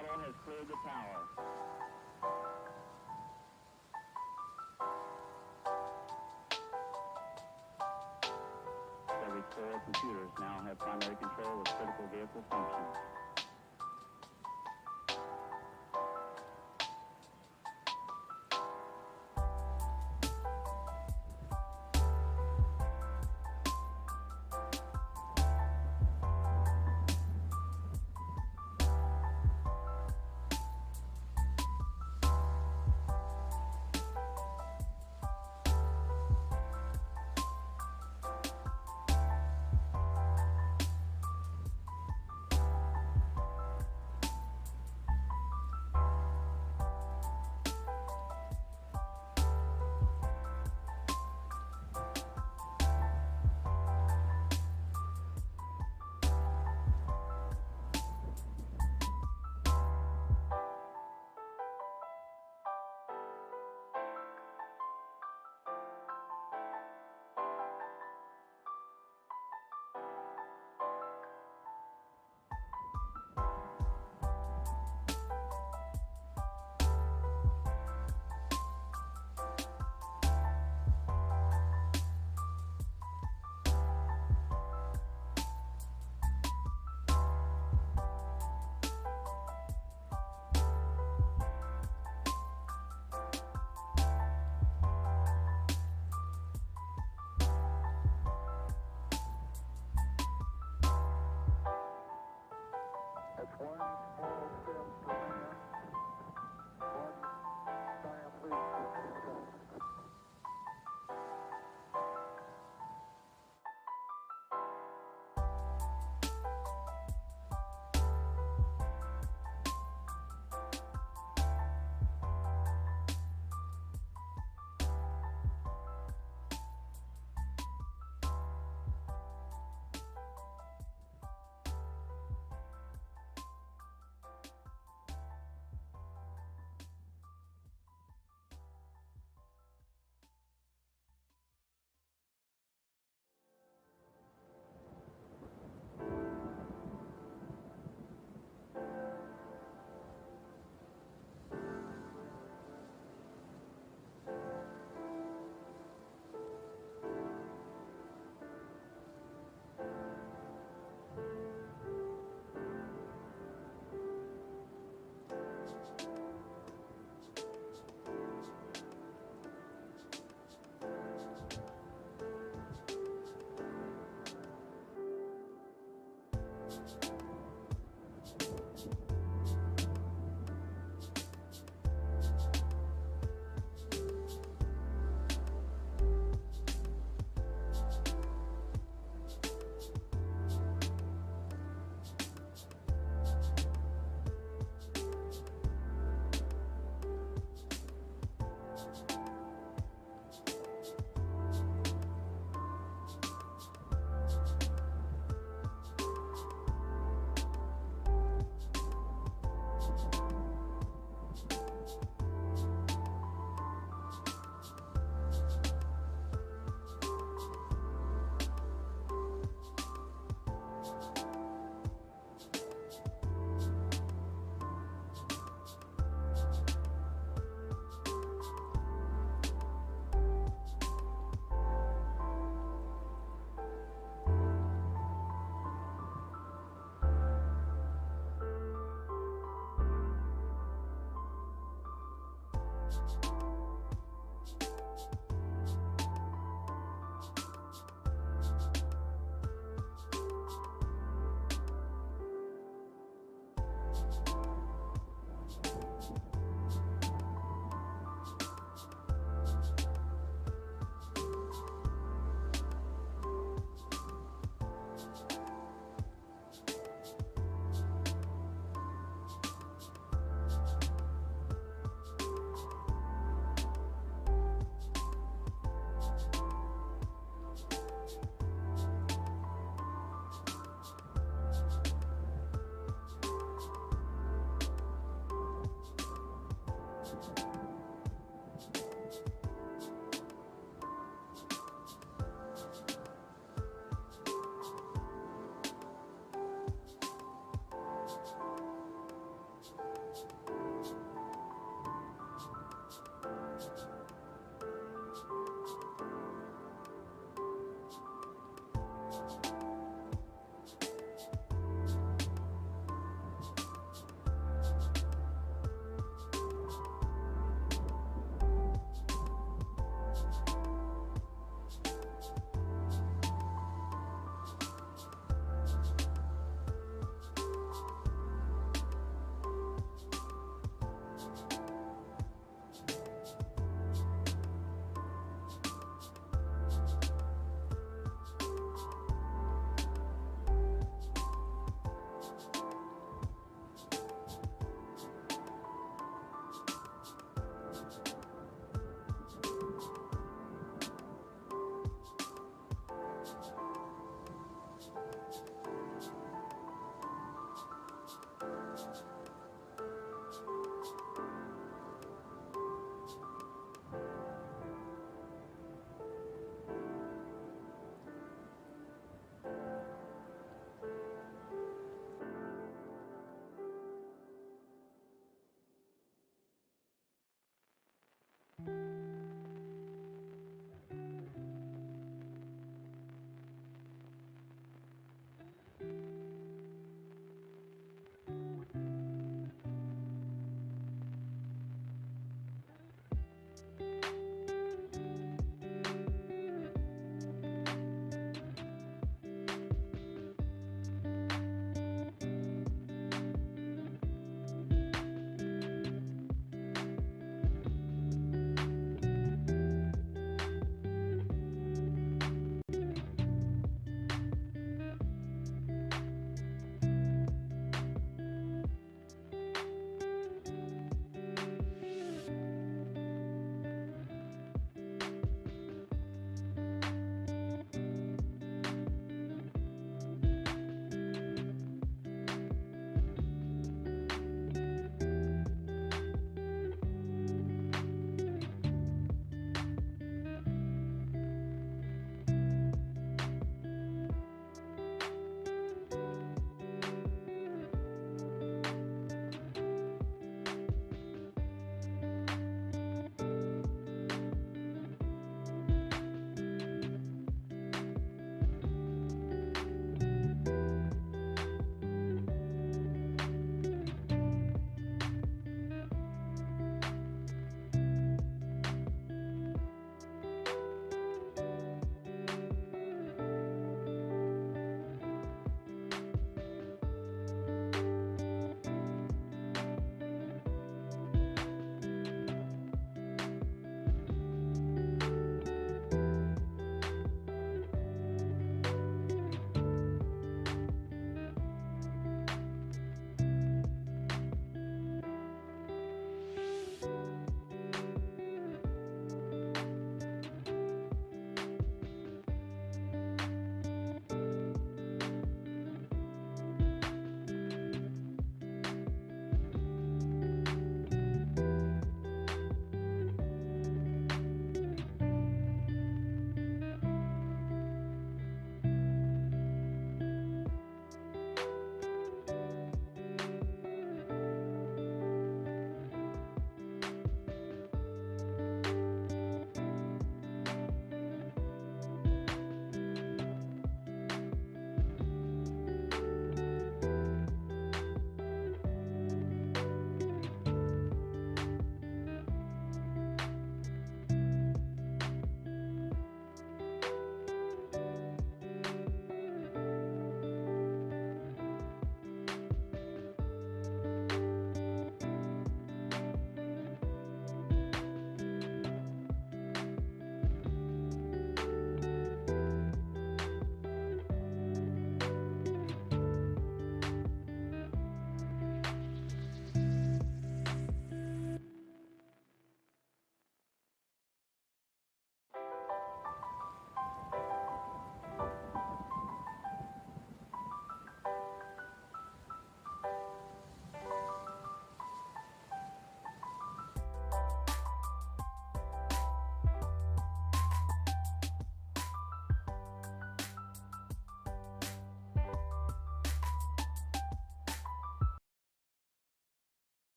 shuttle has cleared the tower. Every 4 computers now have primary control of critical vehicle functions.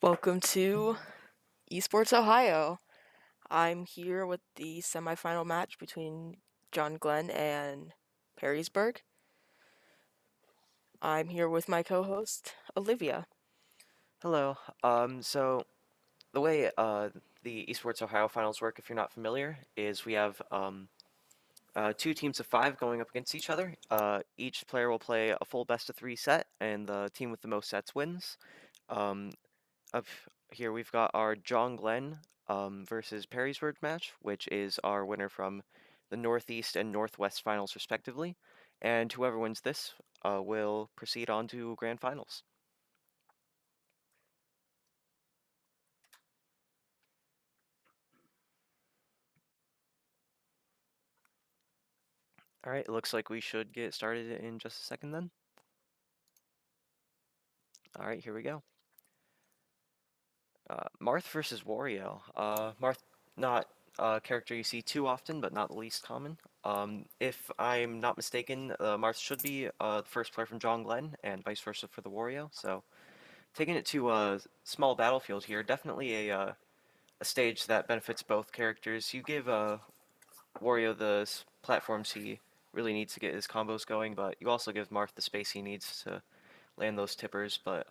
Welcome to Esports Ohio. I'm here with the semifinal match between John Glenn and PERRYSBURG. I'm here with my co-host, Olivia. Hello. So the way the Esports Ohio finals work, if you're not familiar, is we have two teams of five going up against each other. Each player will play a full best of three set, and the team with the most sets wins. Um, up here we've got our John Glenn versus PERRYSBURG match, which is our winner from the Northeast and Northwest finals respectively. And whoever wins this will proceed on to grand finals. All right, it looks like we should get started in just a second then. All right, here we go. Marth versus Wario. Marth, not a character you see too often, but not the least common. If I'm not mistaken, Marth should be the first player from John Glenn, and vice versa for the Wario. So, taking it to a small battlefield here, definitely a stage that benefits both characters. You give Wario the platforms he really needs to get his combos going, but you also give Marth the space he needs to land those tippers. But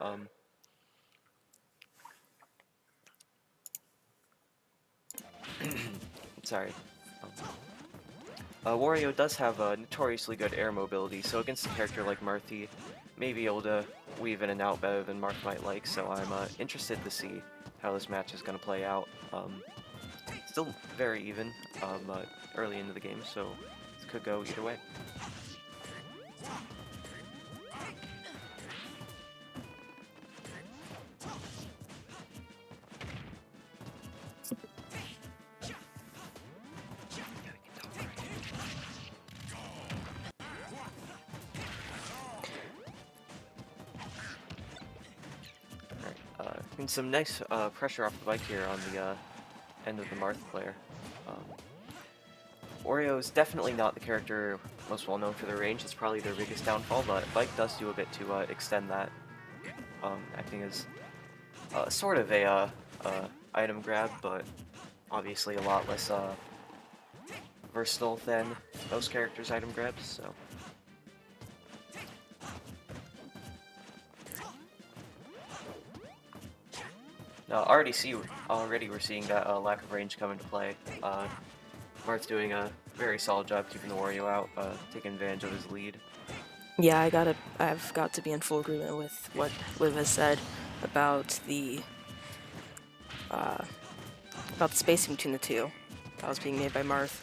sorry. Um, Wario does have a notoriously good air mobility, so against a character like Marth, he may be able to weave in and out better than Marth might like, so I'm interested to see how this match is going to play out. Still very even early into the game, so this could go either way. And some nice pressure off the bike here on the end of the Marth player. Wario is definitely not the character most well known for their range. It's probably their biggest downfall, but Bike does do a bit to extend that, acting as sort of a item grab, but obviously a lot less versatile than most characters' item grabs. So. Now, already we're seeing that lack of range come into play. Marth's doing a very solid job keeping the Wario out, taking advantage of his lead. Yeah, I've got to be in full agreement with what Liv has said about the spacing between the two that was being made by Marth.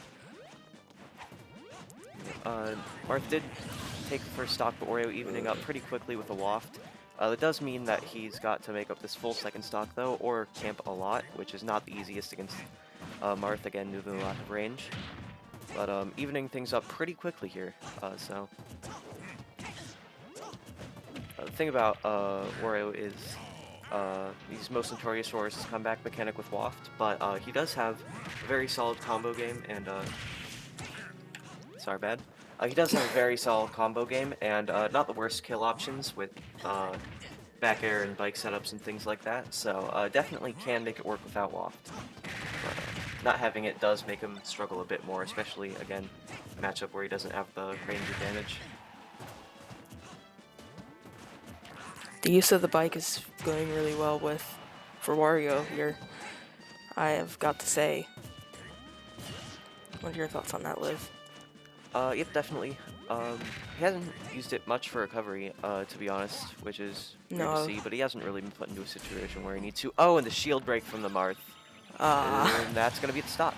Marth did take the first stock, but Wario evening up pretty quickly with a waft. That does mean that he's got to make up this full second stock, though, or camp a lot, which is not the easiest against Marth, again, due to the lack of range. But evening things up pretty quickly here, so... the thing about Wario is he's most notorious for his comeback mechanic with waft, but he does have a very solid combo game, and... sorry, bad. He does have a very solid combo game, and not the worst kill options with back air and bike setups and things like that, so definitely can make it work without waft. But not having it does make him struggle a bit more, especially, again, a matchup where he doesn't have the range advantage. The use of the bike is going really well for Wario here, I have got to say. What are your thoughts on that, Liv? Yep, definitely. He hasn't used it much for recovery, to be honest, which is weird to see, but he hasn't really been put into a situation where he needs to. Oh, and the shield break from the Marth. And that's going to be the stock.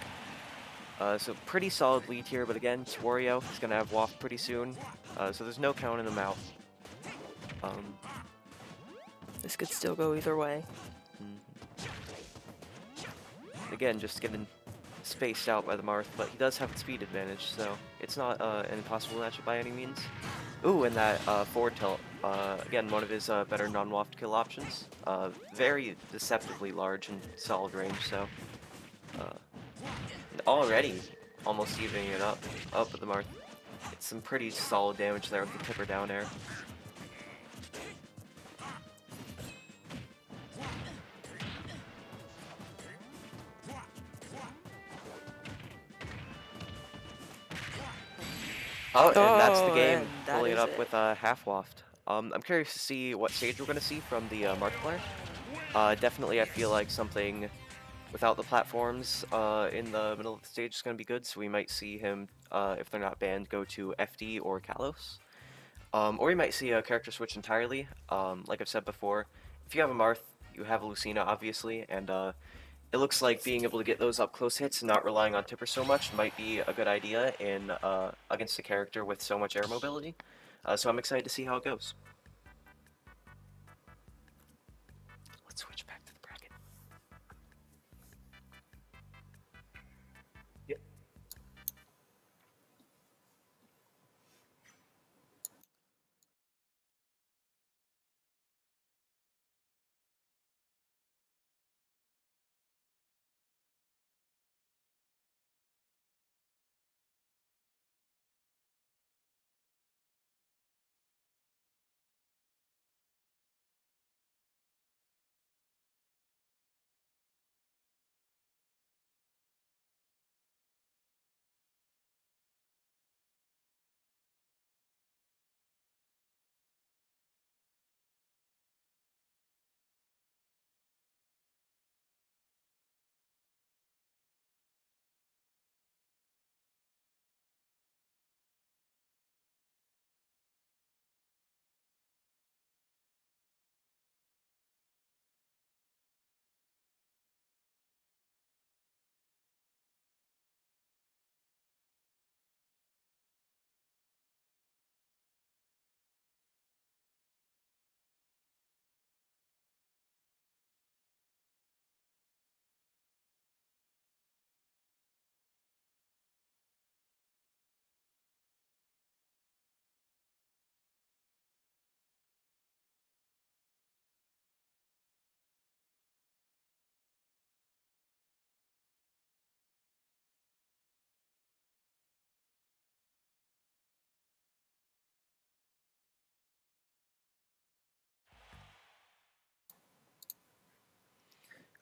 So pretty solid lead here, but again, it's Wario. He's going to have waft pretty soon, so there's no counting him out. This could still go either way. Again, just getting spaced out by the Marth, but he does have the speed advantage, so it's not an impossible matchup by any means. Ooh, and that forward tilt, again, one of his better non-waft kill options. Very deceptively large and solid range, so already almost evening it up with the Marth. It's some pretty solid damage there with the tipper down air. Oh, and that's the Oh, game, and that pulling it is up it. with a half waft. I'm curious to see what stage we're going to see from the Markiplier. Definitely, I feel like something without the platforms in the middle of the stage is going to be good, so we might see him, if they're not banned, go to FD or Kalos. Or you might see a character switch entirely. Like I've said before, if you have a Marth, you have a Lucina, obviously, and it looks like being able to get those up close hits and not relying on Tipper so much might be a good idea in against a character with so much air mobility. So I'm excited to see how it goes. Let's switch back to the bracket. Yep.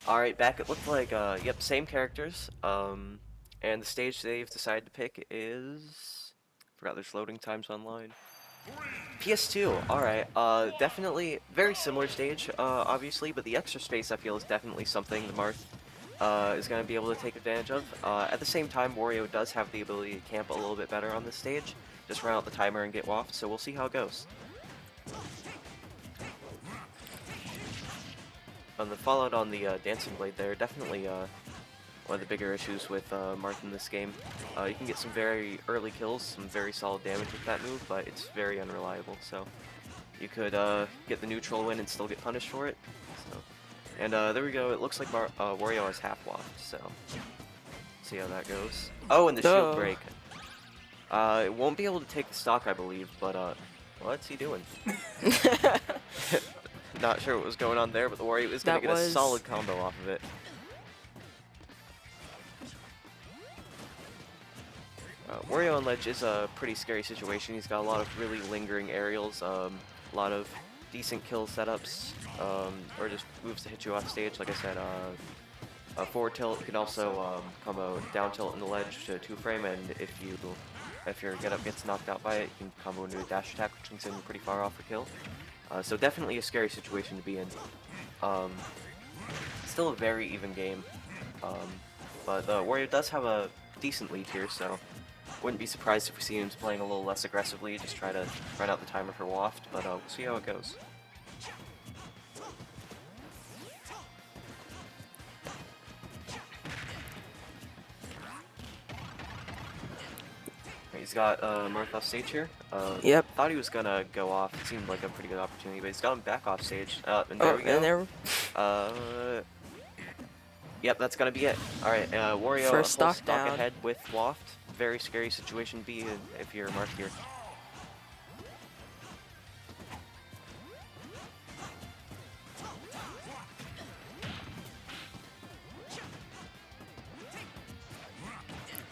Alright, back it looked like, yep, same characters. And the stage they've decided to pick is... Forgot there's loading times online. PS2, alright, definitely very similar stage, obviously, but the extra space I feel is definitely something the Marth is going to be able to take advantage of. At the same time, Wario does have the ability to camp a little bit better on this stage, just run out the timer and get waft, so we'll see how it goes. On the fallout on the Dancing Blade there, definitely one of the bigger issues with Marth in this game. You can get some very early kills, some very solid damage with that move, but it's very unreliable, so you could get the neutral win and still get punished for it. So, and there we go, it looks like Wario has half waft, so see how that goes. Oh, and the shield break. It won't be able to take the stock, I believe, but what's he doing? Not sure what was going on there, but the Wario is going to get a solid combo off of it. Wario on ledge is a pretty scary situation. He's got a lot of really lingering aerials, a lot of decent kill setups, or just moves to hit you off stage. Like I said, a forward tilt. You can also combo down tilt in the ledge to 2-frame, and if your get up gets knocked out by it, you can combo into a dash attack, which can send you pretty far off for kill. So definitely a scary situation to be in. Still a very even game, but Wario does have a decent lead here, so wouldn't be surprised if we see him playing a little less aggressively, just try to run out the timer for waft, but we'll see how it goes. He's got Marth off stage here. Yep. Thought he was gonna go off. It seemed like a pretty good opportunity, but he's got him back off stage. And there we go. And Yep, that's gonna be it. Alright, Wario first full stock down ahead with waft. Very scary situation to be in if you're Marth here.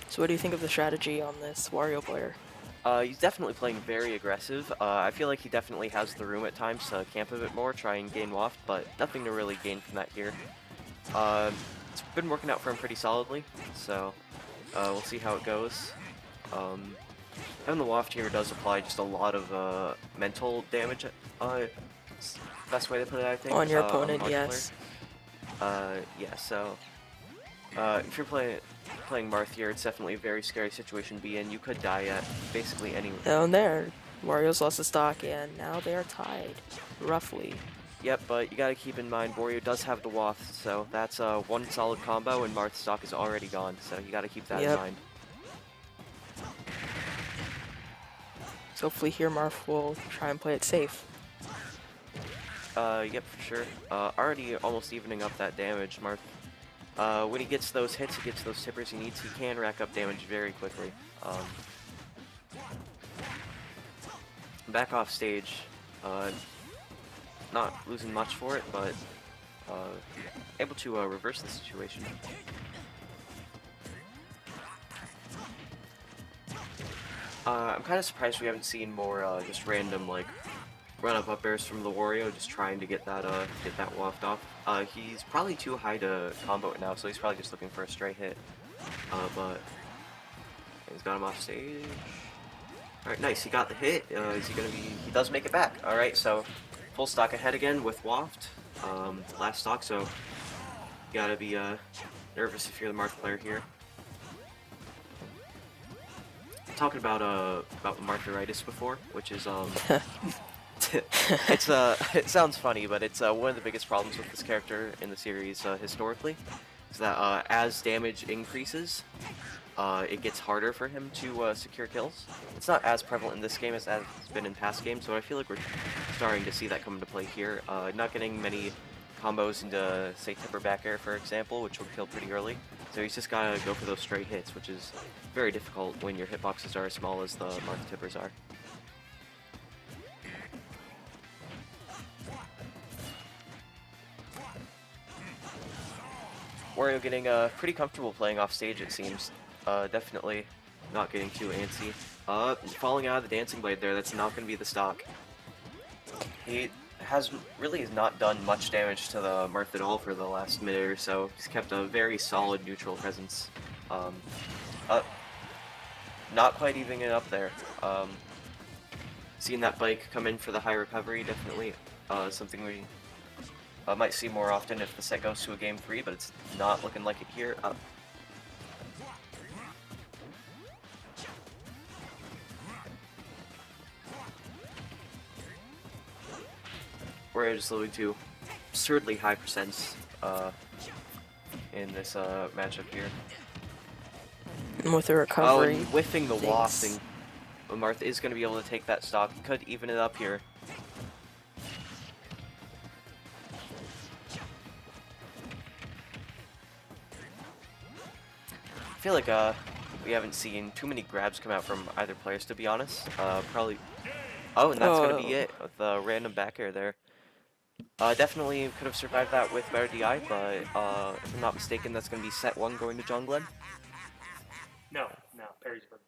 So what do you think of the strategy on this Wario player? He's definitely playing very aggressive. I feel like he definitely has the room at times to camp a bit more, try and gain waft, but nothing to really gain from that here. It's been working out for him pretty solidly, so we'll see how it goes. Having the waft here does apply just a lot of mental damage. Best way to put it, I think. On your on the opponent, Marth yes. player. Yeah. So if you're playing Marth here, it's definitely a very scary situation to be in. You could die at basically any. Down there, Wario's lost the stock, and now they are tied, roughly. Yep, but you gotta keep in mind, Wario does have the waft, so that's one solid combo, and Marth's stock is already gone, so you gotta keep that in Yep. mind. So hopefully here Marth will try and play it safe. Yep, for sure. Already almost evening up that damage, Marth. When he gets those hits, he gets those tippers he needs, he can rack up damage very quickly. Back off stage, not losing much for it, but able to reverse the situation. I'm kind of surprised we haven't seen more just random like run-up airs from the Wario, just trying to get that waft off. He's probably too high to combo it now, so he's probably just looking for a straight hit. But he's got him off stage. All right, nice. He got the hit. Is he gonna be? He does make it back. All right, so full stock ahead again with waft. Last stock, so you gotta be nervous if you're the Marth player here. Talking about Martharitis before, which is it's it sounds funny, but it's one of the biggest problems with this character in the series historically, is that as damage increases, it gets harder for him to secure kills. It's not as prevalent in this game as it's been in past games, so I feel like we're starting to see that come into play here. Not getting many combos into, say, tipper back air, for example, which will kill pretty early. So he's just gotta go for those straight hits, which is very difficult when your hitboxes are as small as the Marth tippers are. Wario getting pretty comfortable playing off stage, it seems. Definitely not getting too antsy. Falling out of the dancing blade there, that's not going to be the stock. He really has not done much damage to the Marth at all for the last minute or so. He's kept a very solid neutral presence. Not quite evening it up there. Seeing that bike come in for the high recovery, definitely something we might see more often if the set goes to a game 3, but it's not looking like it here. We're just alluding to absurdly high percents in this matchup here. And with the Oh, recovery. and whiffing the thanks. wafting. Marth is going to be able to take that stock. He could even it up here. I feel like we haven't seen too many grabs come out from either players, to be honest. Probably. Oh, and that's gonna be it with the random back air there. Definitely could have survived that with better DI, but if I'm not mistaken, that's gonna be set 1 going to John Glenn. No, PERRYSBURG.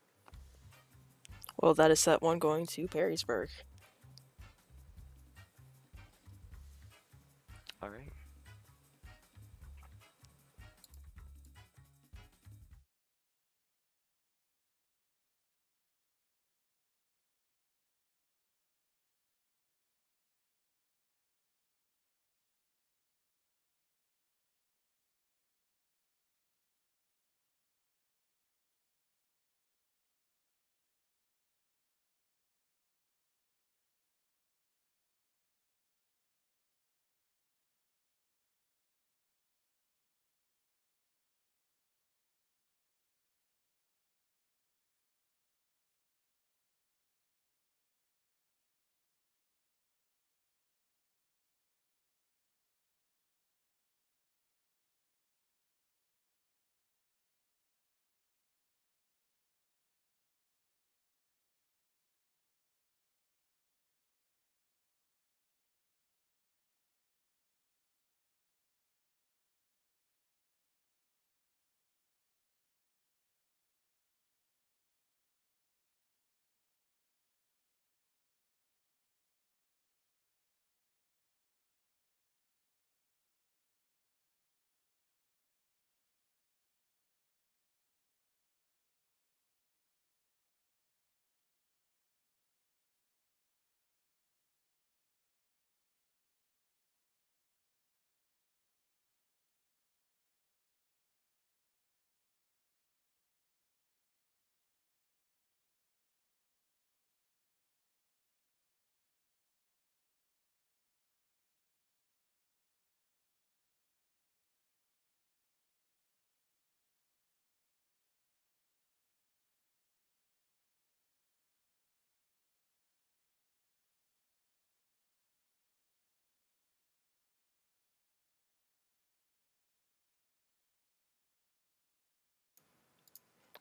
Well, that is set 1 going to PERRYSBURG. All right.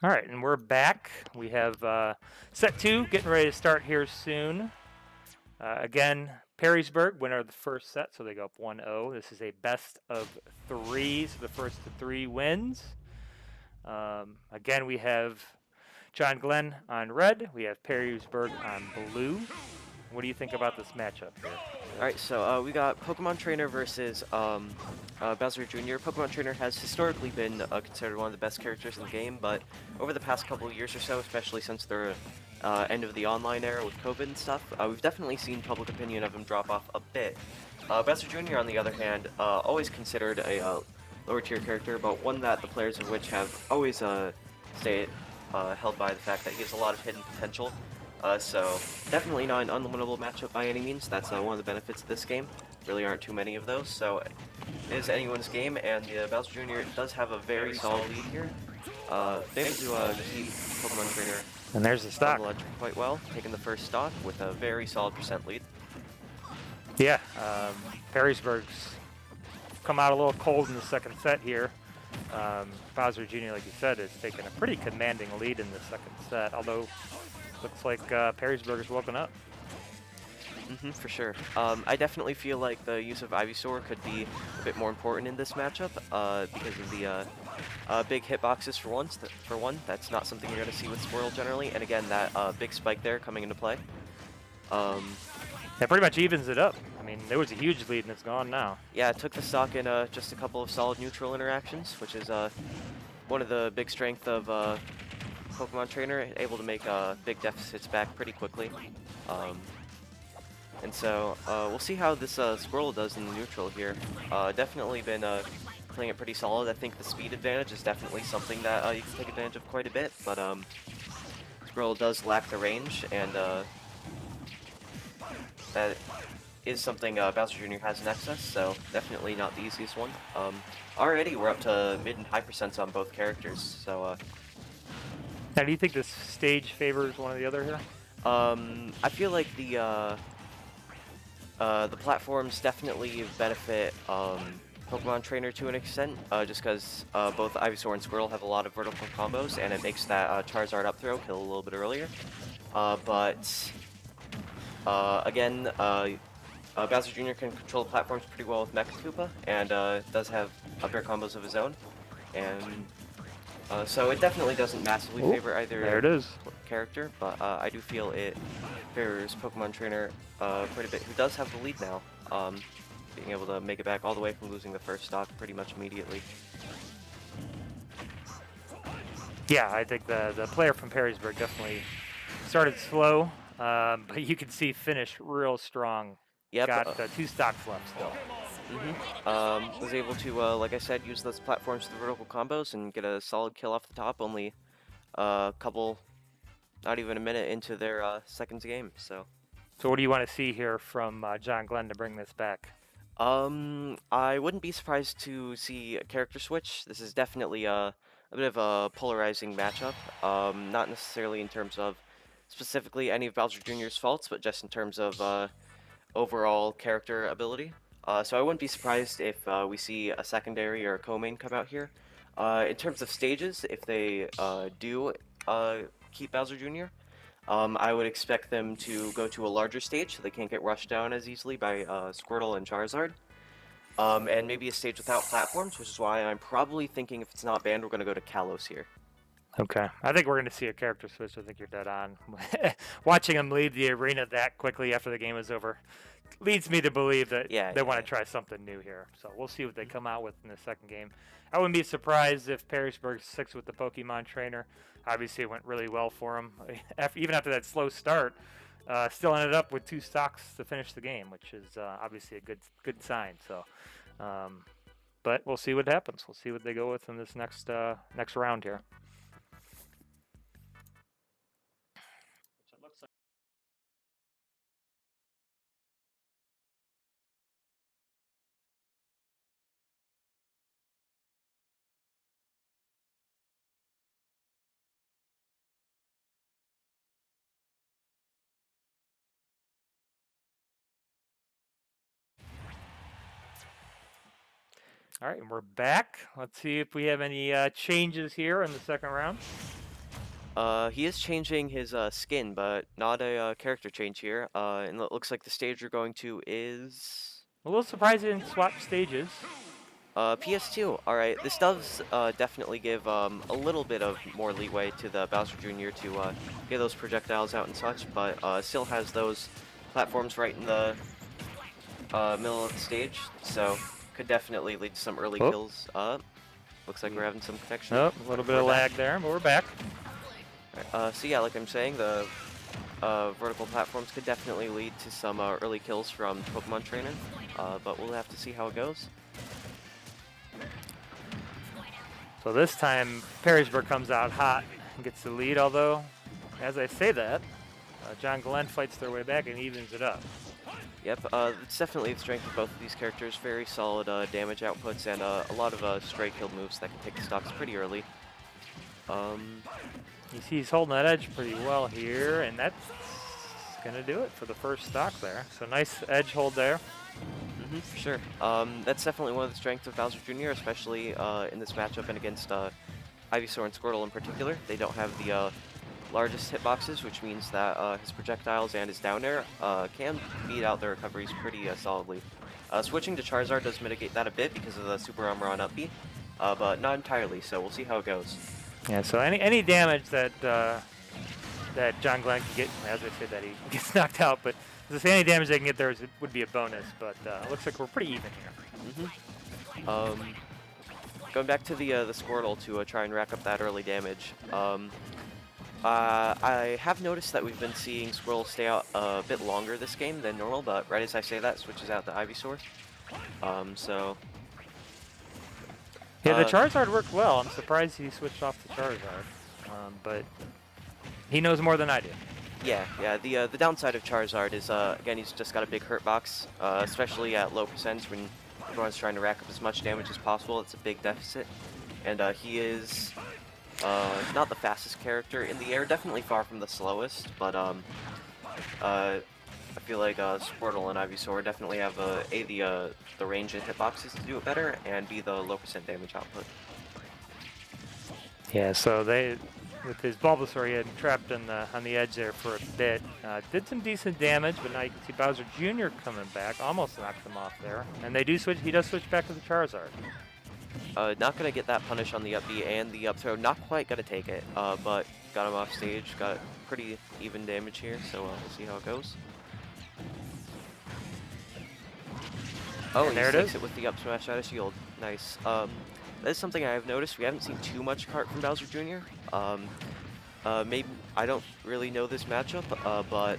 All right, and we're back. We have set 2 getting ready to start here soon. Again, PERRYSBURG, winner of the first set, so they go up 1-0. This is a best of 3, so the first to 3 wins. Again, we have John Glenn on red. We have PERRYSBURG on blue. What do you think about this matchup here? All right, so we got Pokemon Trainer versus Bowser Jr. Pokemon Trainer has historically been considered one of the best characters in the game, but over the past couple of years or so, especially since the end of the online era with COVID and stuff, we've definitely seen public opinion of him drop off a bit. Bowser Jr., on the other hand, always considered a lower tier character, but one that the players of which have always stayed held by the fact that he has a lot of hidden potential. So definitely not an unlimitable matchup by any means. That's one of the benefits of this game. Really aren't too many of those, so it is anyone's game, and Bowser Jr. does have a very solid lead here. They able to keep Pokemon Trainer And there's the stock. quite well, taking the first stock with a very solid % lead. Yeah, PERRYSBURG's come out a little cold in the second set here. Bowser Jr., like you said, has taken a pretty commanding lead in the second set, although looks like PERRYSBURG is woken up. For sure. I definitely feel like the use of Ivysaur could be a bit more important in this matchup because of the big hitboxes for one. That's not something you're going to see with Squirrel generally, and again, that big spike there coming into play. That pretty much evens it up. I mean, there was a huge lead and it's gone now. Yeah, it took the stock in just a couple of solid neutral interactions, which is one of the big strengths of Pokemon Trainer, able to make big deficits back pretty quickly. And so we'll see how this Squirrel does in the neutral here. Definitely been playing it pretty solid. I think the speed advantage is definitely something that you can take advantage of quite a bit, but Squirrel does lack the range, and that is something Bowser Jr. has in excess, so definitely not the easiest one. Already we're up to mid and high percents on both characters, so Now, do you think this stage favors one or the other here? I feel like the platforms definitely benefit Pokemon Trainer to an extent, just because both Ivysaur and Squirtle have a lot of vertical combos, and it makes that Charizard up throw kill a little bit earlier. Again, Bowser Jr. can control the platforms pretty well with Mecha Koopa, and does have other combos of his own, and so it definitely doesn't massively favor either There it is. character, but I do feel it favors Pokemon Trainer quite a bit, who does have the lead now, being able to make it back all the way from losing the first stock pretty much immediately. Yeah, I think the player from PERRYSBURG definitely started slow, but you can see finished real strong. Yep. Got 2 stocks left still. Was able to, like I said, use those platforms for the vertical combos and get a solid kill off the top, only a couple, not even a minute into their second game, so. So what do you want to see here from John Glenn to bring this back? I wouldn't be surprised to see a character switch. This is definitely a bit of a polarizing matchup, not necessarily in terms of specifically any of Bowser Jr.'s faults, but just in terms of overall character ability. So I wouldn't be surprised if we see a secondary or a co-main come out here. In terms of stages, if they do keep Bowser Jr., I would expect them to go to a larger stage so they can't get rushed down as easily by Squirtle and Charizard. And maybe a stage without platforms, which is why I'm probably thinking if it's not banned, we're going to go to Kalos here. Okay, I think we're going to see a character switch. I think you're dead on. Watching him leave the arena that quickly after the game is over leads me to believe that they want to try something new here. So we'll see what they come out with in the second game. I wouldn't be surprised if PERRYSBURG sticks with the Pokemon Trainer. Obviously, it went really well for him. Even after that slow start, still ended up with 2 stocks to finish the game, which is obviously a good sign. So, but we'll see what happens. We'll see what they go with in this next round here. All right, and we're back. Let's see if we have any changes here in the second round. He is changing his skin, but not a character change here. And it looks like the stage you're going to is A little surprised he didn't swap stages. PS2. All right, this does definitely give a little bit of more leeway to the Bowser Jr. to get those projectiles out and such, but still has those platforms right in the middle of the stage, so could definitely lead to some early kills. Looks like we're having some connection. Oh, a little bit of lag there, but we're back. So yeah, like I'm saying, the vertical platforms could definitely lead to some early kills from Pokemon Trainer, but we'll have to see how it goes. So this time, PERRYSBURG comes out hot and gets the lead, although, as I say that, John Glenn fights their way back and evens it up. Yep, it's definitely the strength of both of these characters. Very solid damage outputs and a lot of stray kill moves that can take the stocks pretty early. You see he's holding that edge pretty well here, and that's going to do it for the first stock there. So nice edge hold there. For sure. That's definitely one of the strengths of Bowser Jr., especially in this matchup and against Ivysaur and Squirtle in particular. They don't have the largest hitboxes, which means that his projectiles and his down air can beat out their recoveries pretty solidly. Switching to Charizard does mitigate that a bit because of the Super Armor on up B, but not entirely, so we'll see how it goes. Yeah, so any damage that that John Glenn can get, as I said that he gets knocked out, but as I say, any damage they can get there would be a bonus, but looks like we're pretty even here. Going back to the Squirtle to try and rack up that early damage. I have noticed that we've been seeing Squirtle stay out a bit longer this game than normal, but right as I say that, switches out to Ivysaur. Yeah, the Charizard worked well. I'm surprised he switched off to Charizard, but he knows more than I do. Yeah. The downside of Charizard is again he's just got a big hurt box, especially at low percents when everyone's trying to rack up as much damage as possible. It's a big deficit, and he is not the fastest character in the air. Definitely far from the slowest, but I feel like Squirtle and Ivysaur definitely have the range and hitboxes to do it better, and B, the low percent damage output. Yeah, so with his Bulbasaur, he had him trapped on the edge there for a bit. Did some decent damage, but now you can see Bowser Jr. coming back, almost knocked him off there. And they do switch. He does switch back to the Charizard. Not gonna get that punish on the up B and the up throw. Not quite gonna take it, but got him off stage. Got pretty even damage here, so we'll see how it goes. Oh, and there takes it with the up smash out of shield. Nice. That's something I have noticed. We haven't seen too much cart from Bowser Jr. Maybe I don't really know this matchup, but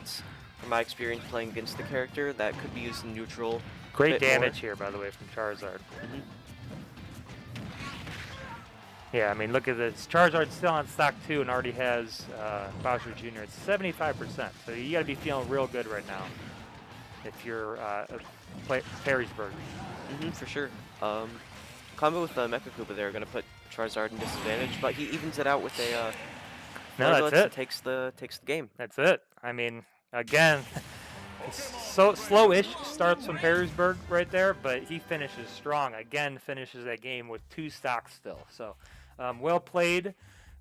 from my experience playing against the character, that could be used in neutral. Great damage here, by the way, from Charizard. Yeah, I mean, look at this. Charizard's still on stock 2 and already has Bowser Jr. It's 75%, so you got to be feeling real good right now if you're PERRYSBURG. For sure. Combo with Mecha Koopa there, going to put Charizard in disadvantage, but he evens it out with a no, that's it. Takes the game. That's it. I mean, again, so slow-ish starts from PERRYSBURG right there, but he finishes strong. Again, finishes that game with 2 stocks still. So well played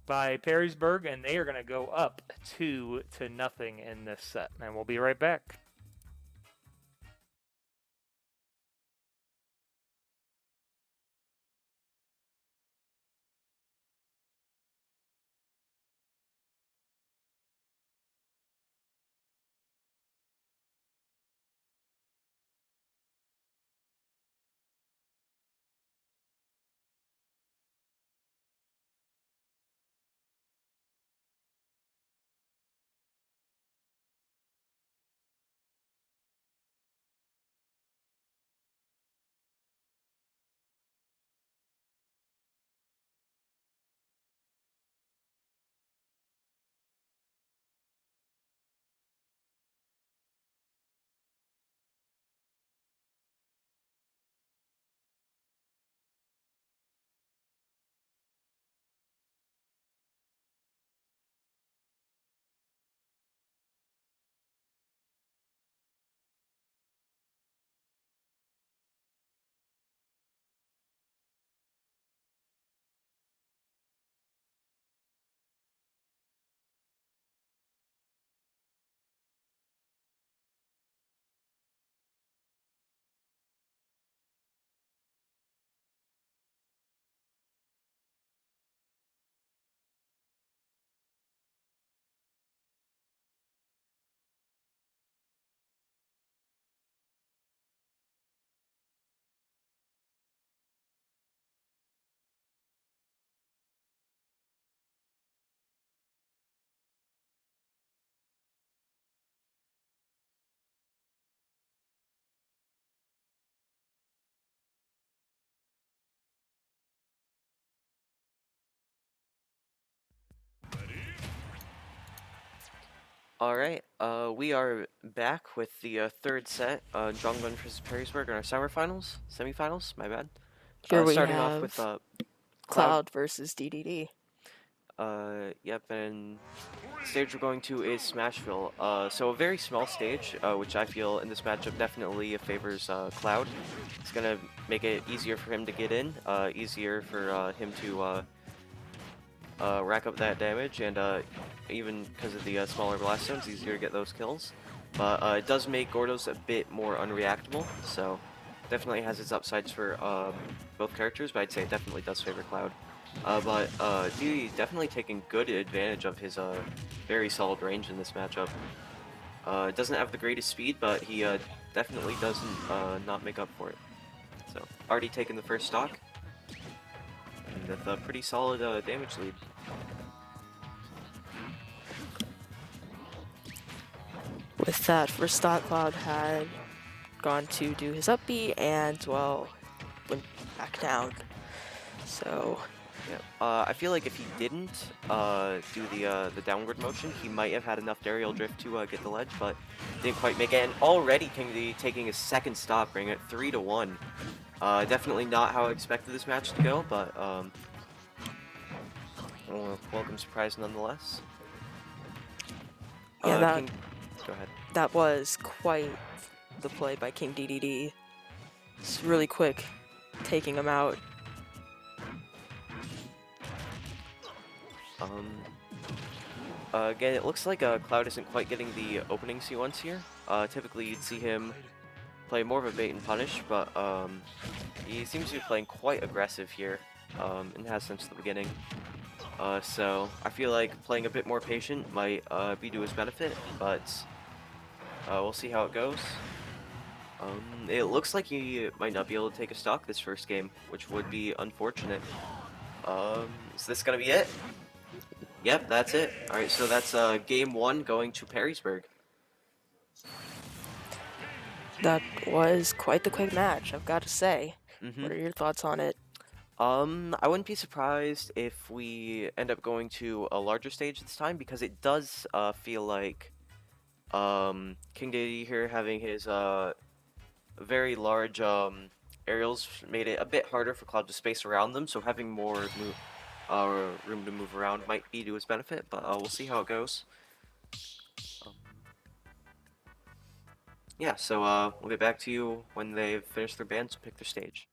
by PERRYSBURG, and they are going to go up 2-0 in this set. And we'll be right back. All right, we are back with the third set, John Glenn versus Perrysburg in our semifinals, my bad. Here we Starting off with have Cloud. Cloud versus DDD. Yep, and the stage we're going to is Smashville. So a very small stage, which I feel in this matchup definitely favors Cloud. It's gonna make it easier for him to get in, easier for him to rack up that damage, and even because of the smaller blast zones, easier to get those kills. But it does make Gordos a bit more unreactable, so definitely has its upsides for both characters, but I'd say it definitely does favor Cloud. But DD definitely taking good advantage of his very solid range in this matchup. Doesn't have the greatest speed, but he definitely doesn't not make up for it. So already taken the first stock, and with a pretty solid damage lead. With that first stock, Cloud had gone to do his up B and, well, went back down. So yeah, I feel like if he didn't do the downward motion, he might have had enough aerial drift to get the ledge, but didn't quite make it. And already King taking his second stock, bringing it 3-1. Definitely not how I expected this match to go, but welcome surprise nonetheless. yeah, Go ahead. that was quite the play by King DDD. It's really quick, taking him out. Again, it looks like Cloud isn't quite getting the openings he wants here. Typically, you'd see him play more of a bait and punish, but he seems to be playing quite aggressive here, and has since the beginning. So I feel like playing a bit more patient might be to his benefit, but we'll see how it goes. It looks like he might not be able to take a stock this first game, which would be unfortunate. Is this gonna be it? Yep, that's it. Alright, so that's game 1 going to PERRYSBURG. That was quite the quick match, I've got to say. What are your thoughts on it? I wouldn't be surprised if we end up going to a larger stage this time, because it does feel like King Deity here having his very large aerials made it a bit harder for Cloud to space around them, so having more room to move around might be to his benefit, but we'll see how it goes. Yeah, so we'll get back to you when they've finished their bands and pick their stage.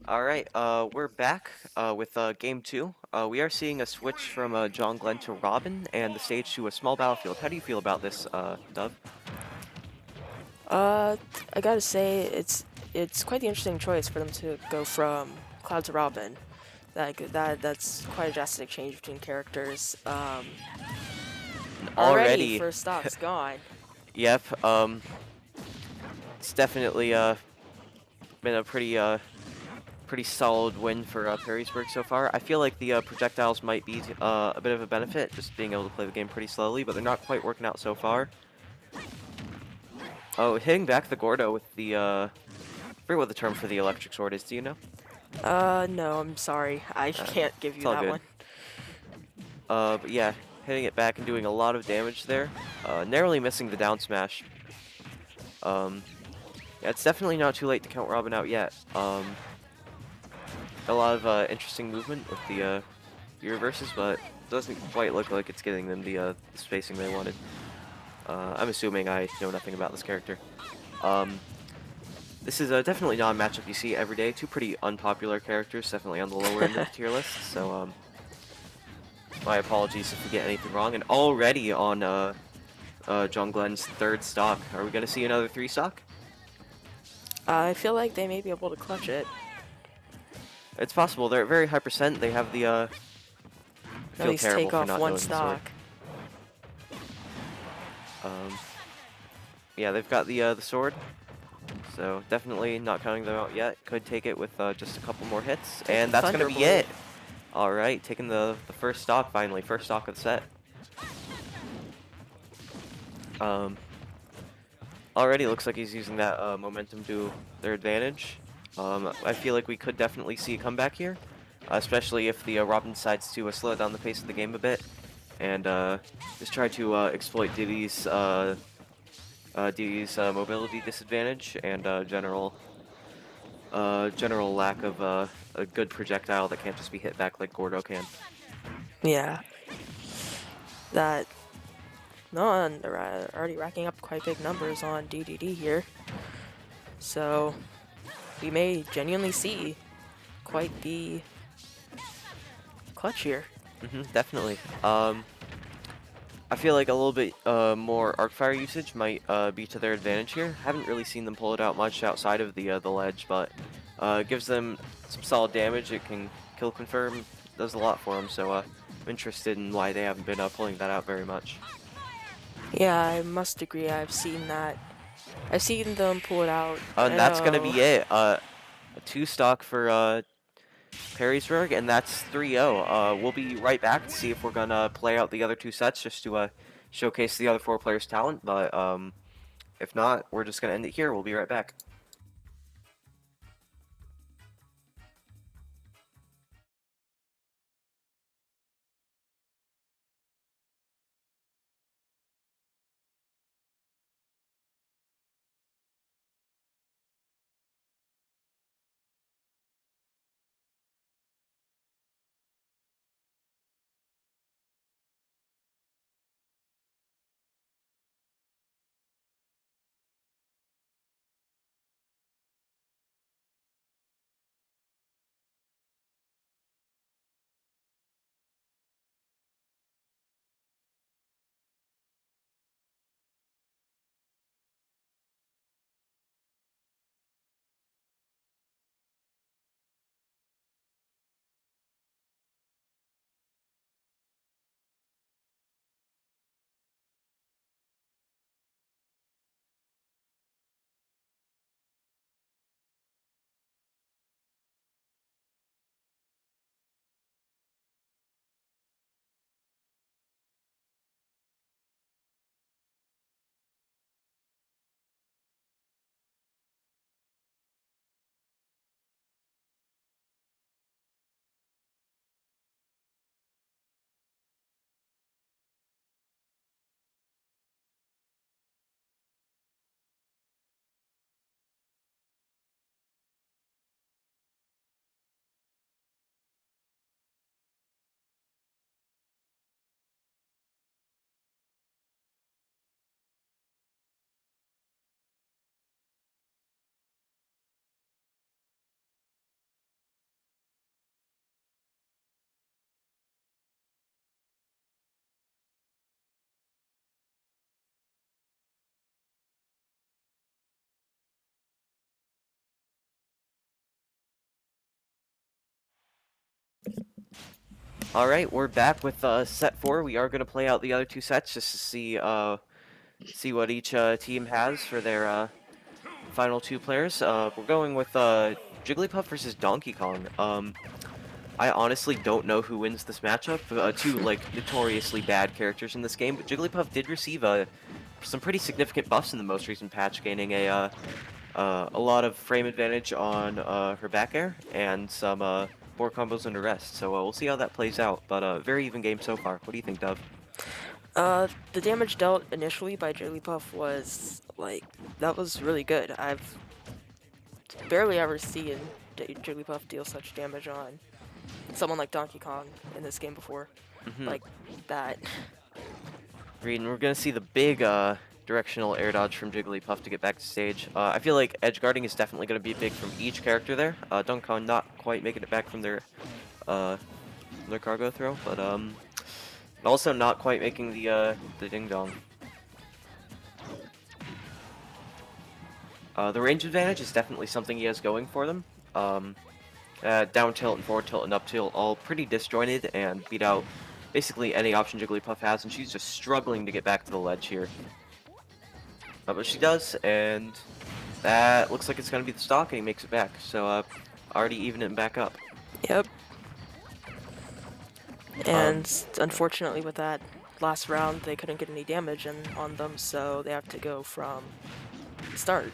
Alright, we're back with game 2. We are seeing a switch from John Glenn to Robin, and the stage to a small battlefield. How do you feel about this, Dove? I gotta say, it's quite the interesting choice for them to go from Cloud to Robin. That's quite a drastic change between characters. Already first stock's gone. Yep, it's definitely been a pretty pretty solid win for PERRYSBURG so far. I feel like the projectiles might be a bit of a benefit, just being able to play the game pretty slowly, but they're not quite working out so far. Oh, hitting back the Gordo with the, I forget what the term for the electric sword is, do you know? No, I'm sorry. I can't give you all that good. one. But yeah, hitting it back and doing a lot of damage there. Narrowly missing the down smash. Yeah, it's definitely not too late to count Robin out yet. A lot of interesting movement with the reverses, but doesn't quite look like it's getting them the spacing they wanted. I'm assuming I know nothing about this character. This is definitely not a matchup you see every day. Two pretty unpopular characters, definitely on the lower end of the tier list, so my apologies if we get anything wrong. And already on John Glenn's third stock. Are we going to see another 3 stock? I feel like they may be able to clutch it. It's possible. They're at very high percent. They have the At feel least terrible take for off not one knowing the sword. stock. Yeah, they've got the sword, so definitely not counting them out yet. Could take it with just a couple more hits, and that's going to be it. All right, taking the first stock finally, first stock of the set. Already looks like he's using that momentum to their advantage. I feel like we could definitely see a comeback here, especially if the Robin decides to slow down the pace of the game a bit and just try to exploit Diddy's mobility disadvantage and general lack of a good projectile that can't just be hit back like Gordo can. Yeah. That. No, and they're already racking up quite big numbers on DDD here. So we may genuinely see quite the clutch here. Definitely. I feel like a little bit more Arcfire usage might be to their advantage here. Haven't really seen them pull it out much outside of the ledge, but gives them some solid damage. It can kill confirm, does a lot for them. So I'm interested in why they haven't been pulling that out very much. Yeah, I must agree. I've seen that. I've seen them pull it out. And that's gonna be it. A 2 stock for PERRYSBURG, and that's 3-0. We'll be right back to see if we're gonna play out the other 2 sets just to showcase the other 4 players' talent. But if not, we're just gonna end it here. We'll be right back. All right, we're back with set 4. We are gonna play out the other 2 sets just to see what each team has for their final 2 players. We're going with Jigglypuff versus Donkey Kong. I honestly don't know who wins this matchup. Two like notoriously bad characters in this game, but Jigglypuff did receive some pretty significant buffs in the most recent patch, gaining a lot of frame advantage on her back air and some more combos under rest. So we'll see how that plays out. But very even game so far. What do you think, Dove? The damage dealt initially by Jigglypuff was like that was really good. I've barely ever seen Jigglypuff deal such damage on someone like Donkey Kong in this game before, like that. Agreed, and we're gonna see the big directional air dodge from Jigglypuff to get back to stage. I feel like edge guarding is definitely gonna be big from each character there. Donkey Kong not quite making it back from their cargo throw, but also not quite making the ding dong. The range advantage is definitely something he has going for them. Down tilt and forward tilt and up tilt all pretty disjointed and beat out basically any option Jigglypuff has, and she's just struggling to get back to the ledge here. But she does, and that looks like it's going to be the stock, and he makes it back. So already evening it back up. Yep. And unfortunately with that last round, they couldn't get any damage on them, so they have to go from the start.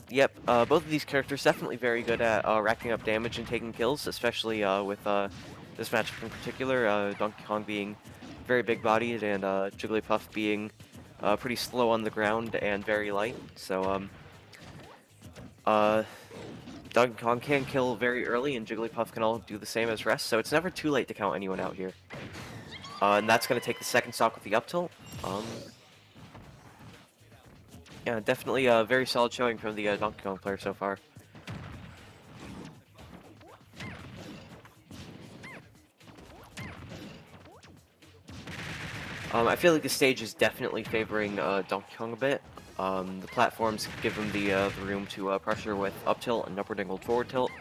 Yep, both of these characters definitely very good at racking up damage and taking kills, especially with this matchup in particular, Donkey Kong being very big-bodied and Jigglypuff being pretty slow on the ground and very light. So Donkey Kong can kill very early, and Jigglypuff can all do the same as rest, so it's never too late to count anyone out here. And that's going to take the second stock with the up tilt. Yeah, definitely a very solid showing from the Donkey Kong player so far. I feel like the stage is definitely favoring Donkey Kong a bit. The platforms give him the room to pressure with up tilt and upward angled forward tilt,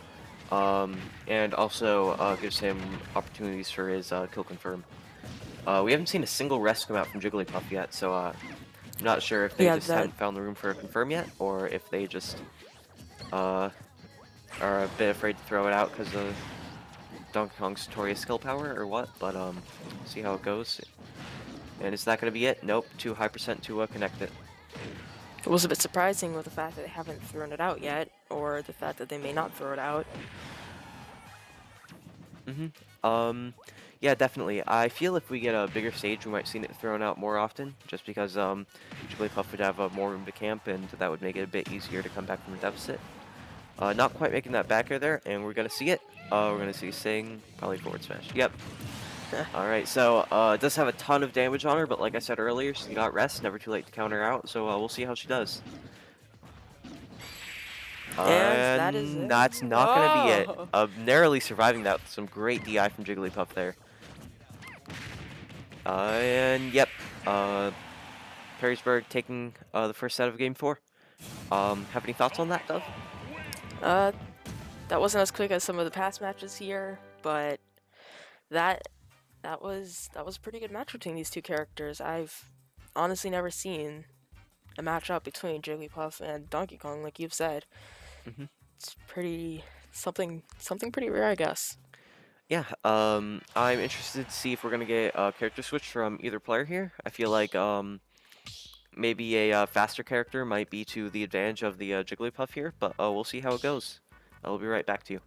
and also gives him opportunities for his kill confirm. We haven't seen a single rest come out from Jigglypuff yet, so I'm not sure if they just haven't found the room for a confirm yet, or if they just are a bit afraid to throw it out because of Donkey Kong's notorious skill power, or what, but see how it goes. And is that going to be it? Nope, too high percent to connect it. It was a bit surprising with the fact that they haven't thrown it out yet, or the fact that they may not throw it out. Yeah, definitely. I feel if we get a bigger stage, we might see it thrown out more often, just because Jigglypuff would have more room to camp, and that would make it a bit easier to come back from a deficit. Not quite making that back air there, and we're going to see it. We're going to see Sing, probably forward smash. Yep. Alright, so it does have a ton of damage on her, but like I said earlier, she got rest, never too late to counter out, so we'll see how she does. And that is it. That's not going to be it. Narrowly surviving that with some great DI from Jigglypuff there. And yep, PERRYSBURG taking the first set of Game 4. Have any thoughts on that, Dove? That wasn't as quick as some of the past matches here, but that was a pretty good match between these two characters. I've honestly never seen a matchup between Jigglypuff and Donkey Kong, like you've said. It's pretty something pretty rare, I guess. Yeah, I'm interested to see if we're gonna get a character switch from either player here. I feel like maybe a faster character might be to the advantage of the Jigglypuff here, but we'll see how it goes. I'll be right back to you.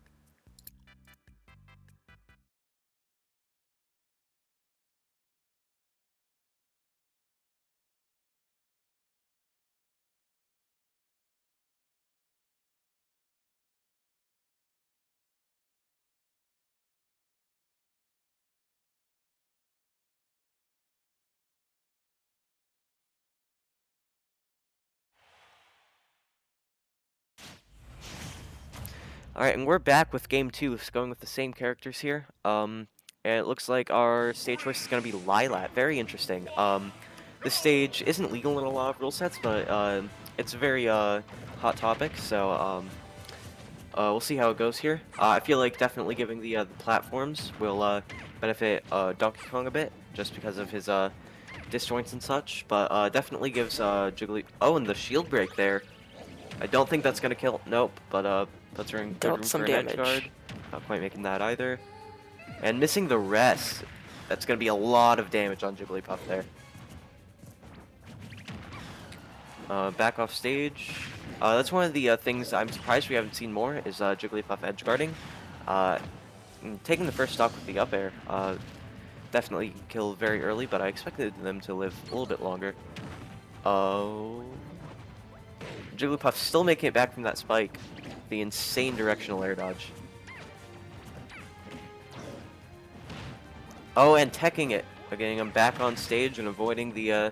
Alright, and we're back with Game 2, going with the same characters here. And it looks like our stage choice is going to be Lilat. Very interesting. This stage isn't legal in a lot of rule sets, but it's a very hot topic, so we'll see how it goes here. I feel like definitely giving the platforms will benefit Donkey Kong a bit, just because of his disjoints and such, but definitely gives Jiggly... Oh, and the shield break there. I don't think that's gonna kill. Nope, but puts her in good Dealt room some for an edge damage. guard. Not quite making that either. And missing the rest. That's gonna be a lot of damage on Jigglypuff there. Back off stage. That's one of the things I'm surprised we haven't seen more is Jigglypuff edge guarding. Taking the first stock with the up air. Definitely kill very early, but I expected them to live a little bit longer. Oh. Jigglypuff still making it back from that spike. The insane directional air dodge. Oh, and teching it. Getting him back on stage and avoiding the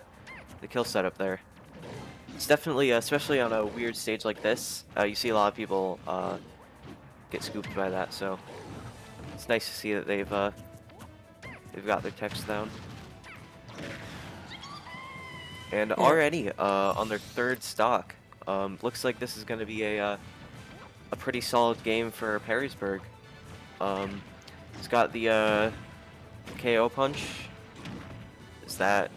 kill setup there. It's definitely, especially on a weird stage like this, you see a lot of people get scooped by that, so it's nice to see that they've got their techs down. And already on their third stock, looks like this is going to be a pretty solid game for PERRYSBURG. It's got the KO punch. Is that?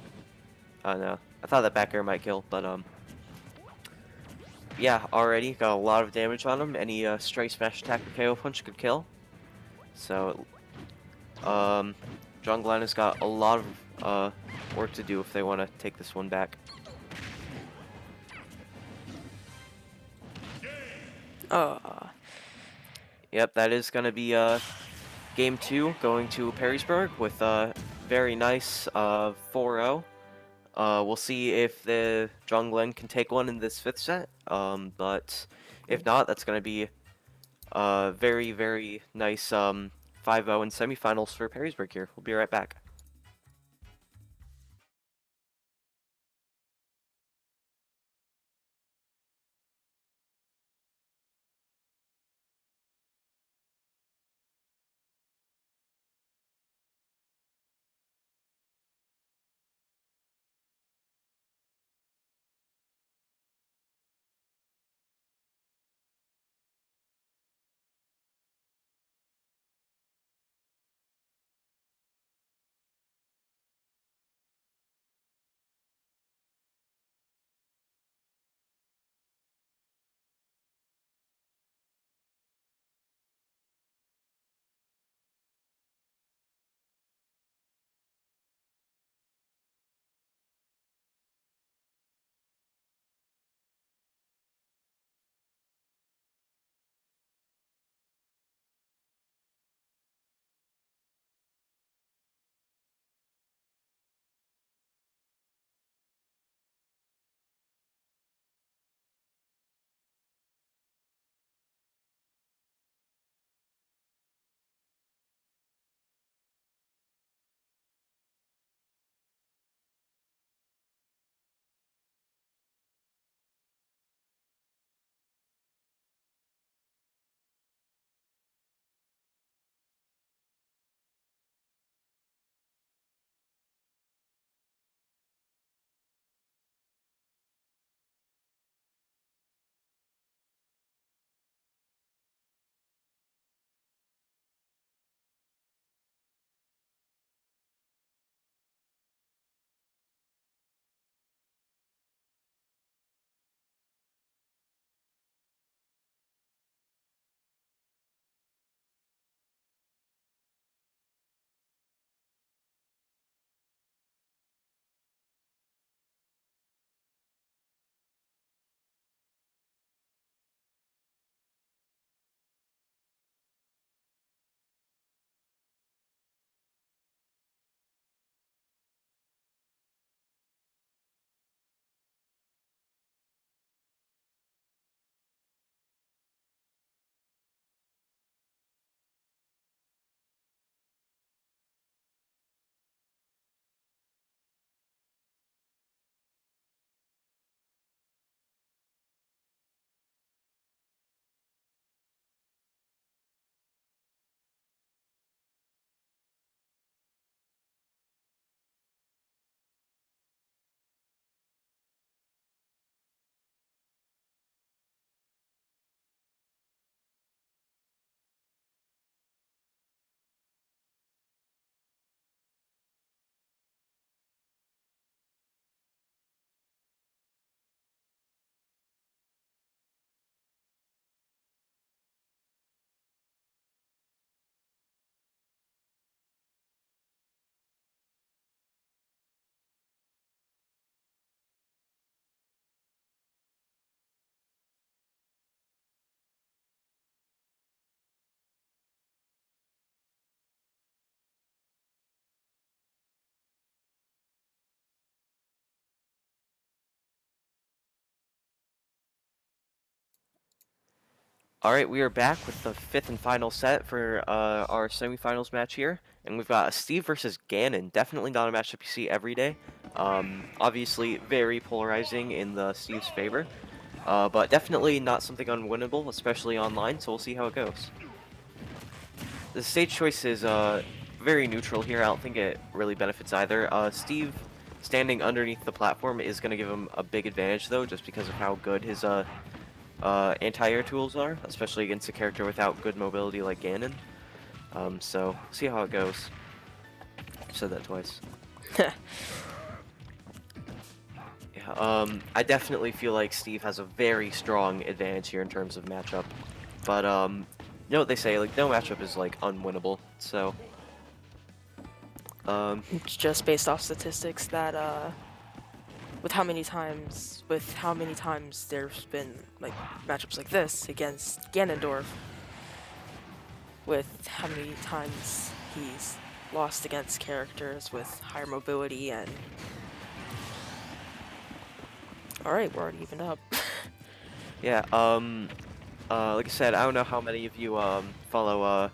Oh no, I thought that back air might kill, but yeah, already got a lot of damage on him. Any strike smash attack or KO punch could kill. So John Glenn has got a lot of work to do if they want to take this one back. Yep, that is going to be game 2 going to PERRYSBURG with a very nice 4-0. We'll see if the John Glenn can take one in this 5th set, but if not, that's going to be a very, very nice 5-0 in semifinals for PERRYSBURG here. We'll be right back. Alright, we are back with the 5th and final set for our semifinals match here. And we've got a Steve versus Ganon. Definitely not a matchup you see every day. Obviously, very polarizing in the Steve's favor. But definitely not something unwinnable, especially online, so we'll see how it goes. The stage choice is very neutral here. I don't think it really benefits either. Steve standing underneath the platform is going to give him a big advantage, though, just because of how good his anti-air tools are, especially against a character without good mobility like Ganon. So, see how it goes. Said that twice. Yeah, I definitely feel like Steve has a very strong advantage here in terms of matchup. But, you know what they say, like, no matchup is, like, unwinnable, so... It's just based off statistics that, with how many times there's been, like, matchups like this against Ganondorf, with how many times he's lost against characters with higher mobility and... Alright, we're already evened up. Yeah, like I said, I don't know how many of you, follow,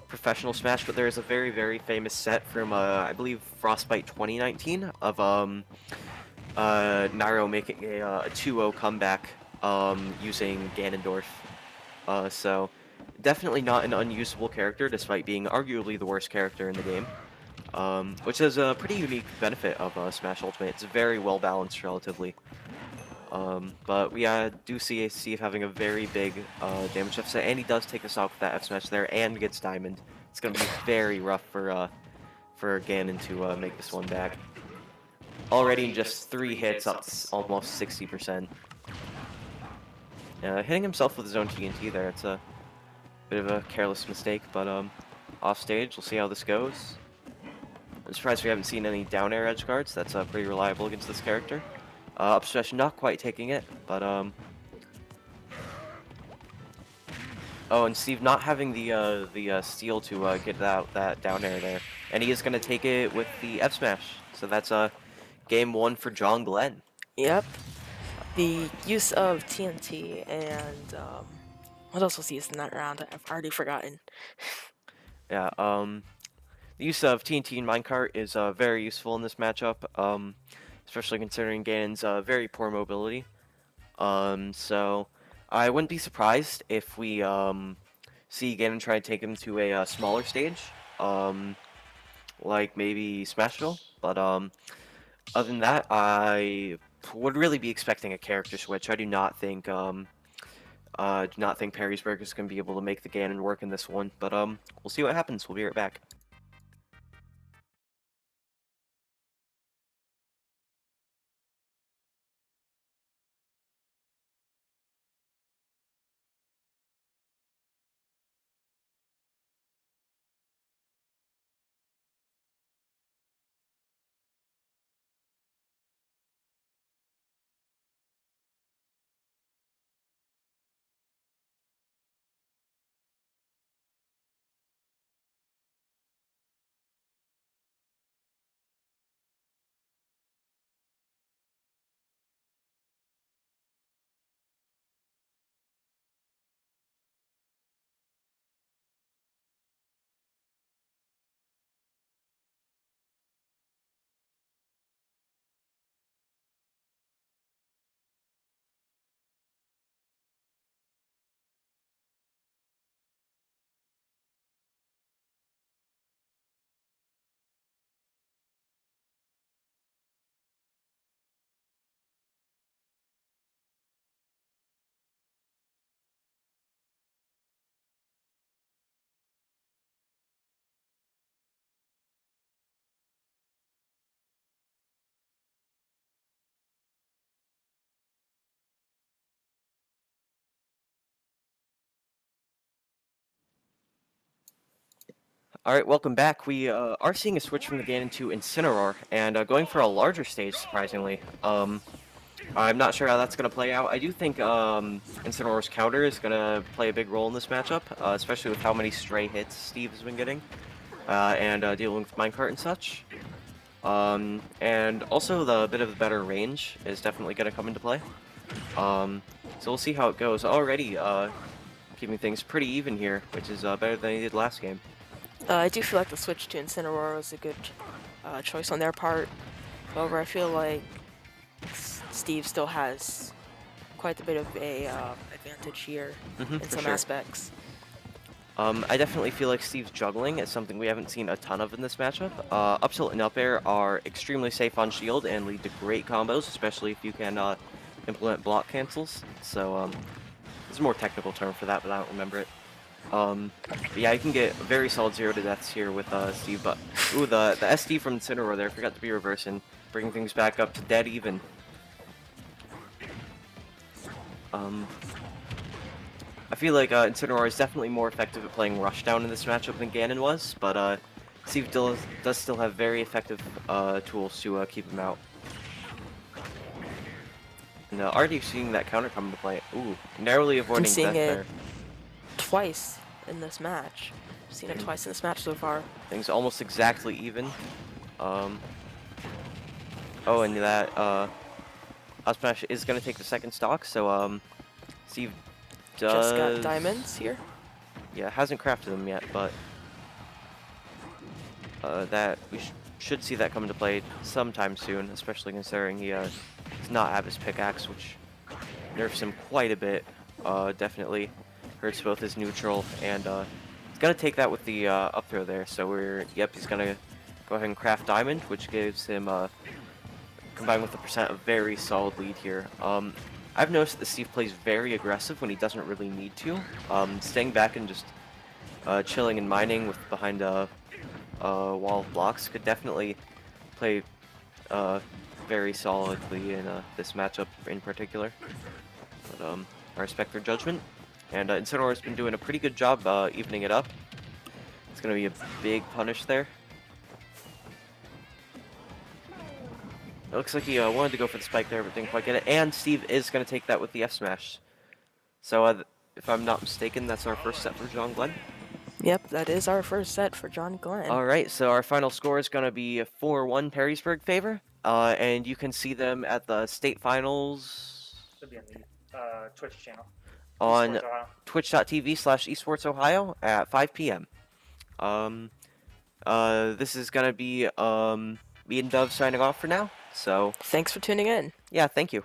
Professional Smash, but there is a very, very famous set from, I believe, Frostbite 2019 of, Nairo making a 2-0 comeback, using Ganondorf. So, definitely not an unusable character, despite being arguably the worst character in the game. Which is a pretty unique benefit of, Smash Ultimate. It's very well balanced, relatively. But we do see Steve having a very big damage deficit, and he does take us off with that F smash there and gets Diamond. It's going to be very rough for Ganon to make this one back. Already in just 3 hits, up almost 60%. Hitting himself with his own TNT there, it's a bit of a careless mistake, but off stage, we'll see how this goes. I'm surprised we haven't seen any down air edge guards. That's pretty reliable against this character. Up smash not quite taking it, but oh, and Steve not having the steal to get that down air there, and he is going to take it with the F smash. So that's game 1 for John Glenn. Yep. The use of TNT and what else was used in that round? I've already forgotten. Yeah. The use of TNT and minecart is very useful in this matchup. Especially considering Ganon's very poor mobility. So I wouldn't be surprised if we see Ganon try to take him to a smaller stage, like maybe Smashville. But other than that, I would really be expecting a character switch. I do not think PERRYSBURG is going to be able to make the Ganon work in this one. But we'll see what happens. We'll be right back. Alright, welcome back. We are seeing a switch from the Ganon to Incineroar, and going for a larger stage, surprisingly. I'm not sure how that's going to play out. I do think Incineroar's counter is going to play a big role in this matchup, especially with how many stray hits Steve has been getting, and dealing with minecart and such. And also the bit of the better range is definitely going to come into play. So we'll see how it goes. Already, keeping things pretty even here, which is better than he did last game. I do feel like the switch to Incineroar was a good choice on their part. However, I feel like Steve still has quite a bit of a advantage here in some aspects. I definitely feel like Steve's juggling is something we haven't seen a ton of in this matchup. Up tilt and up air are extremely safe on shield and lead to great combos, especially if you can implement block cancels. So there's a more technical term for that, but I don't remember it. But yeah, you can get very solid 0 to deaths here with Steve. But ooh, the SD from Incineroar there forgot to be reversing, bringing things back up to dead even. I feel like Incineroar is definitely more effective at playing Rushdown in this matchup than Ganon was, but Steve does still have very effective tools to keep him out. And already seeing that counter come into play. Ooh, narrowly avoiding death there. Twice in this match. I've seen it twice in this match so far. Things almost exactly even. Oh, and that up smash is going to take the second stock, so Steve does... Just got diamonds here? Yeah, hasn't crafted them yet, but that we should see that come into play sometime soon, especially considering he does not have his pickaxe, which nerfs him quite a bit. Definitely hurts both his neutral, and he's gonna take that with the up throw there. So he's gonna go ahead and craft diamond, which gives him combined with the percent, a very solid lead here. I've noticed that Steve plays very aggressive when he doesn't really need to. Staying back and just chilling and mining with behind a wall of blocks could definitely play very solidly in this matchup in particular. But I respect their judgment, and Incineroar's been doing a pretty good job evening it up. It's going to be a big punish there. It looks like he wanted to go for the spike there, but didn't quite get it. And Steve is going to take that with the F smash. So if I'm not mistaken, that's our first set for John Glenn. Yep, that is our first set for John Glenn. All right, so our final score is going to be 4-1 PERRYSBURG favor. And you can see them at the state finals. Should be on the Twitch channel. On twitch.tv/esportsohio at 5 p.m. This is going to be me and Dove signing off for now. So thanks for tuning in. Yeah, thank you.